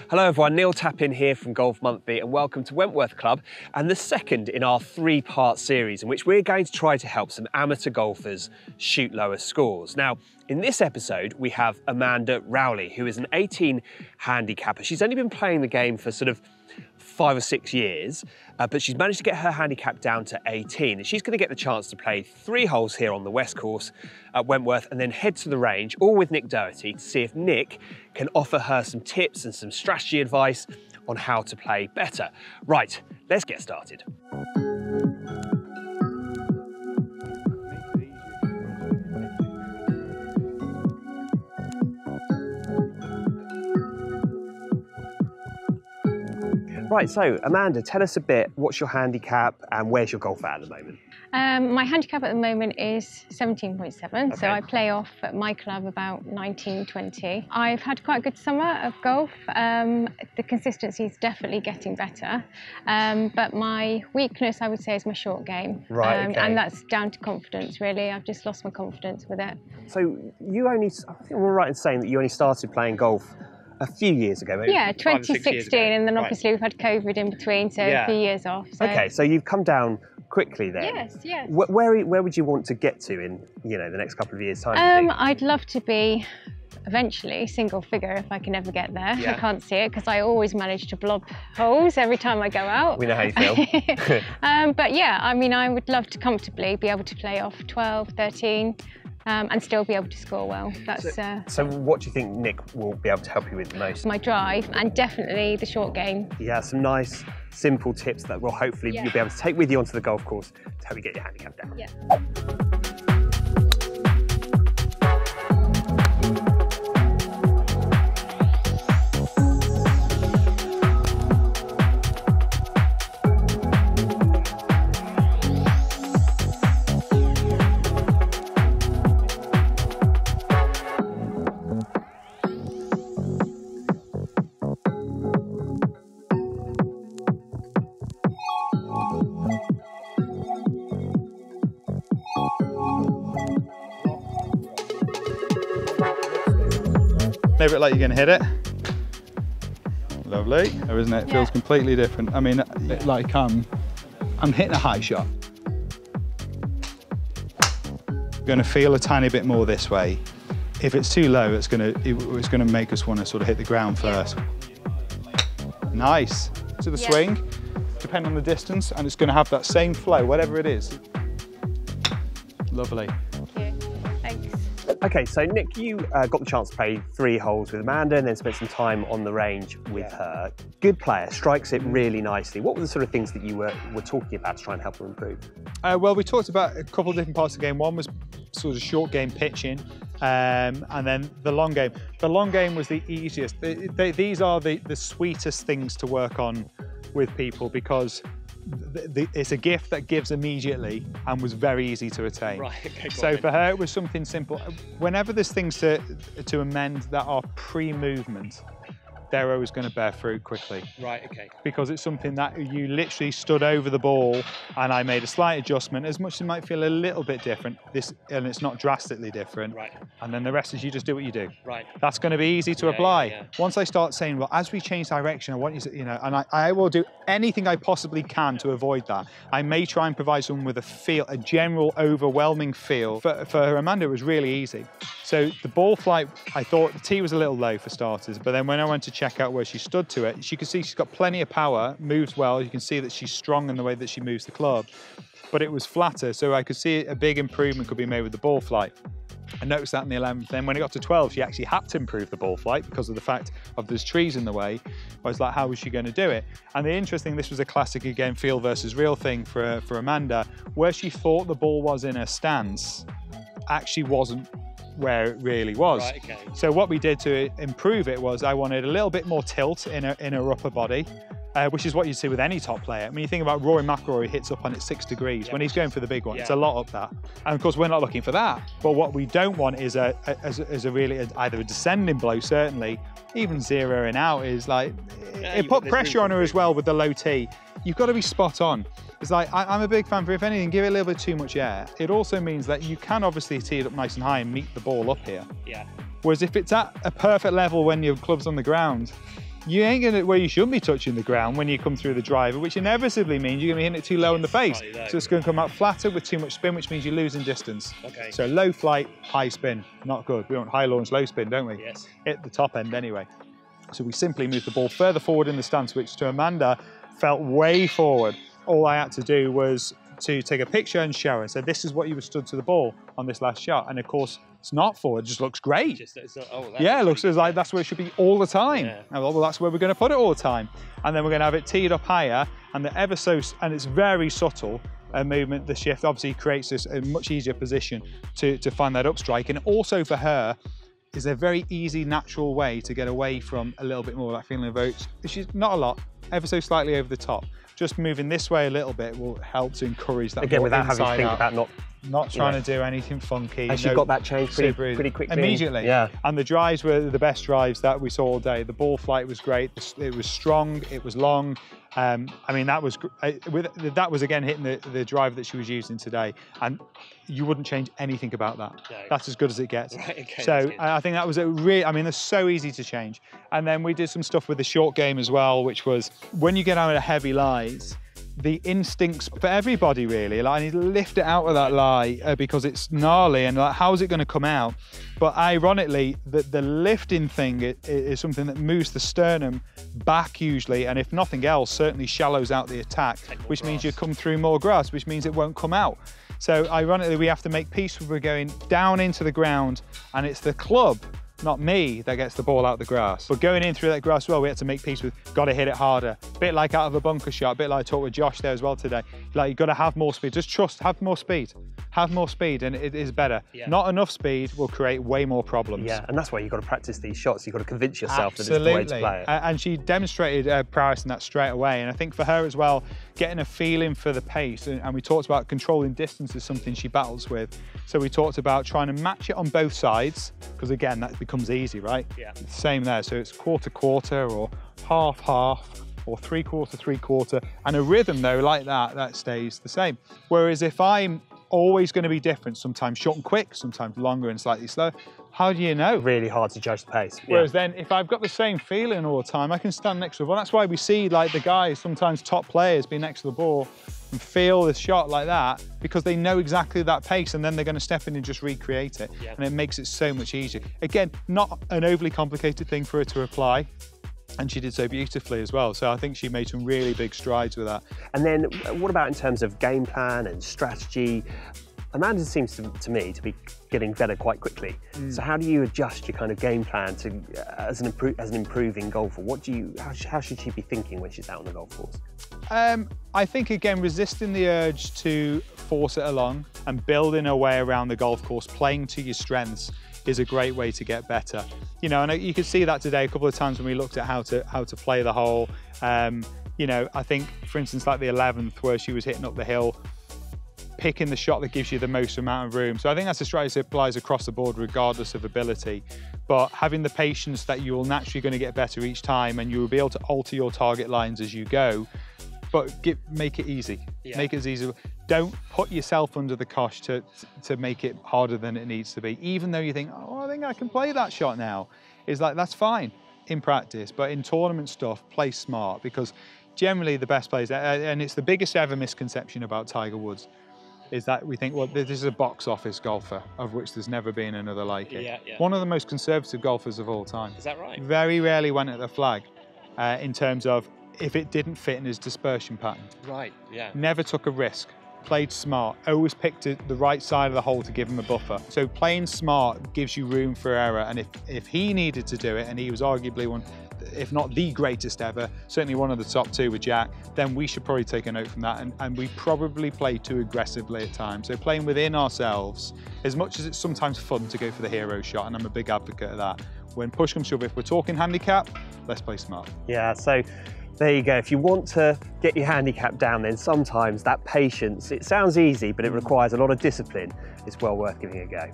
Hello everyone, Neil Tappin here from Golf Monthly and welcome to Wentworth Club and the second in our three-part series in which we're going to try to help some amateur golfers shoot lower scores. Now, in this episode, we have Amanda Rowley, who is an 18 handicapper. She's only been playing the game for sort of 5 or 6 years, but she's managed to get her handicap down to 18. And she's going to get the chance to play 3 holes here on the West Course at Wentworth and then head to the range, all with Nick Dougherty, to see if Nick can offer her some tips and some strategy advice on how to play better. Right, let's get started. Right, so Amanda, tell us a bit, what's your handicap and where's your golf at the moment? My handicap at the moment is 17.7, okay. So I play off at my club about 19, 20. I've had quite a good summer of golf. The consistency is definitely getting better, but my weakness, I would say, is my short game. Right, okay. And that's down to confidence, really. I've just lost my confidence with it. So you only, I think we're right in saying that you only started playing golf a few years ago, maybe? Yeah, 2016, and then obviously we've had COVID in between, so a few years off. So. Okay, so you've come down quickly then. Yes, yes. Where would you want to get to in, you know, the next couple of years' time? I'd love to be eventually single figure if I can ever get there. Yeah. I can't see it because I always manage to blob holes every time I go out. We know how you feel. But yeah, I mean, I would love to comfortably be able to play off 12, 13. And still be able to score well. That's so what do you think Nick will be able to help you with the most? My drive and definitely the short game. Yeah, some nice, simple tips that will hopefully you'll be able to take with you onto the golf course to help you get your handicap down. Yeah. Leave it like you're going to hit it. Lovely, oh, isn't it? It feels completely different. I mean, like I'm hitting a high shot. Going to feel a tiny bit more this way. If it's too low, it's going to make us want to sort of hit the ground first. Nice. To the swing, depending on the distance, and it's going to have that same flow, whatever it is. Lovely. Thank you. Thanks. Okay, so Nick, you got the chance to play 3 holes with Amanda and then spent some time on the range with her. Good player, strikes it really nicely. What were the sort of things that you were talking about to try and help her improve? Well, we talked about a couple of different parts of the game. One was sort of short game pitching, and then the long game. The long game was the easiest. These are the sweetest things to work on with people because it's a gift that gives immediately and was very easy to attain. Right, okay, so for her, it was something simple. Whenever there's things to amend that are pre-movement, they're always going to bear fruit quickly. Right, okay. Because it's something that you literally stood over the ball and I made a slight adjustment, as much as it might feel a little bit different, and it's not drastically different. Right. And then the rest is you just do what you do. Right. That's going to be easy to apply. Once I start saying, well, as we change direction, I want you to, you know, and I will do anything I possibly can to avoid that. I may try and provide someone with a general overwhelming feel. For Amanda, it was really easy. So the ball flight, I thought the tee was a little low for starters, but then when I went to check out where she stood to it, you can see she's got plenty of power, moves well. You can see that she's strong in the way that she moves the club, but it was flatter. So I could see a big improvement could be made with the ball flight. I noticed that in the 11th. Then when it got to 12, she actually had to improve the ball flight because of the fact of there's trees in the way. I was like, how was she going to do it? And the interesting, this was a classic, again, feel versus real thing for Amanda, where she thought the ball was in her stance, actually wasn't where it really was. Right, okay. So what we did to improve it was I wanted a little bit more tilt in her upper body, which is what you see with any top player. I mean, you think about Rory McIlroy, he hits up on it 6 degrees. When he's going for the big one, it's a lot up that. And of course, we're not looking for that. But what we don't want is either a descending blow, certainly, even zeroing out is like, it put pressure on her as well with the low tee. You've got to be spot on. It's like, I'm a big fan for, if anything, give it a little bit too much air. It also means that you can obviously tee it up nice and high and meet the ball up here. Yeah. Whereas if it's at a perfect level when your club's on the ground, you ain't gonna, well, you shouldn't be touching the ground when you come through the driver, which inevitably means you're gonna be hitting it too low in the face. So it's gonna come out flatter with too much spin, which means you're losing distance. Okay. So low flight, high spin, not good. We want high launch, low spin, don't we? Yes. Hit the top end anyway. So we simply move the ball further forward in the stance, which to Amanda felt way forward. All I had to do was to take a picture and show her. So this is what you were stood to the ball on this last shot. And of course, it's not forward, it just looks great. Yeah, it looks like that's where it should be all the time. Yeah. Well, that's where we're going to put it all the time. And then we're going to have it teed up higher, and it's very subtle movement. The shift obviously creates this a much easier position to find that up strike. And also for her, is a very easy, natural way to get away from a little bit more of that feeling of oats. She's not a lot, ever so slightly over the top. Just moving this way a little bit will help to encourage that. Again, without having to think about not trying to do anything funky. And she got that change pretty quickly. Immediately. Yeah. And the drives were the best drives that we saw all day. The ball flight was great. It was strong. It was long. I mean, that was again hitting the drive that she was using today. And you wouldn't change anything about that. No. That's as good as it gets. Right, okay, so I think that was they're so easy to change. And then we did some stuff with the short game as well, which was when you get out of heavy lies, the instincts for everybody really, like I need to lift it out of that lie because it's gnarly and like how's it going to come out? But ironically, the lifting thing is something that moves the sternum back usually, and if nothing else, certainly shallows out the attack, which means you come through more grass, which means it won't come out. So ironically, we have to make peace with we're going down into the ground, and it's the club, not me, that gets the ball out the grass. But going in through that grass well, we had to make peace with, got to hit it harder. A bit like out of a bunker shot, a bit like I talked with Josh there as well today. Like, you've got to have more speed. Just trust, have more speed. Have more speed and it is better. Yeah. Not enough speed will create way more problems. Yeah, and that's why you've got to practice these shots. You've got to convince yourself that it's the way to play it. And she demonstrated prowess in that straight away. And I think for her as well, getting a feeling for the pace, and we talked about controlling distance is something she battles with. So we talked about trying to match it on both sides, because again, that becomes easy, right? Yeah. Same there, so it's quarter-quarter or half-half or three-quarter, and a rhythm though like that stays the same. Whereas if I'm always going to be different, sometimes short and quick, sometimes longer and slightly slow, how do you know? Really hard to judge the pace. Whereas then if I've got the same feeling all the time, I can stand next to the ball. That's why we see like the guys, sometimes top players, be next to the ball and feel the shot like that, because they know exactly that pace, and then they're going to step in and just recreate it. Yeah. And it makes it so much easier. Again, not an overly complicated thing for her to apply. And she did so beautifully as well. So I think she made some really big strides with that. And then what about in terms of game plan and strategy? Amanda seems to me to be getting better quite quickly. So how do you adjust your kind of game plan to as an improving golfer? How should she be thinking when she's out on the golf course? I think again, resisting the urge to force it along and building a way around the golf course, playing to your strengths, is a great way to get better. You know, and you could see that today a couple of times when we looked at how to play the hole. You know, I think, for instance, like the 11th, where she was hitting up the hill, picking the shot that gives you the most amount of room. So I think that's a strategy that applies across the board, regardless of ability. But having the patience that you're naturally going to get better each time, and you will be able to alter your target lines as you go. But make it easy. Yeah. Make it as easy. Don't put yourself under the cosh to make it harder than it needs to be. Even though you think, oh, I think I can play that shot now. It's like, that's fine in practice, but in tournament stuff, play smart, because generally the best players, and it's the biggest ever misconception about Tiger Woods, is that we think, well, this is a box office golfer, of which there's never been another like it. Yeah, yeah. One of the most conservative golfers of all time. Is that right? Very rarely went at the flag in terms of if it didn't fit in his dispersion pattern. Right, yeah. Never took a risk, played smart, always picked the right side of the hole to give him a buffer. So playing smart gives you room for error, and if he needed to do it, and he was arguably one, if not the greatest ever, certainly one of the top two with Jack, then we should probably take a note from that, and we probably play too aggressively at times. So playing within ourselves, as much as it's sometimes fun to go for the hero shot, and I'm a big advocate of that, when push comes to shove, if we're talking handicap, let's play smart. Yeah, so there you go. If you want to get your handicap down, then sometimes that patience, it sounds easy, but it requires a lot of discipline. It's well worth giving it a go.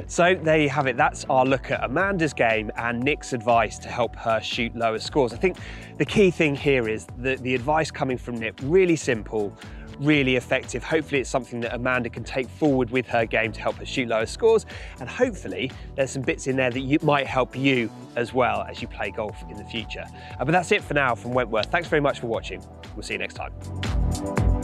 So there you have it. That's our look at Amanda's game and Nick's advice to help her shoot lower scores. I think the key thing here is the advice coming from Nick, really simple. really effective. Hopefully it's something that Amanda can take forward with her game to help her shoot lower scores, and hopefully there's some bits in there that might help you as well as you play golf in the future. But that's it for now from Wentworth. Thanks very much for watching. We'll see you next time.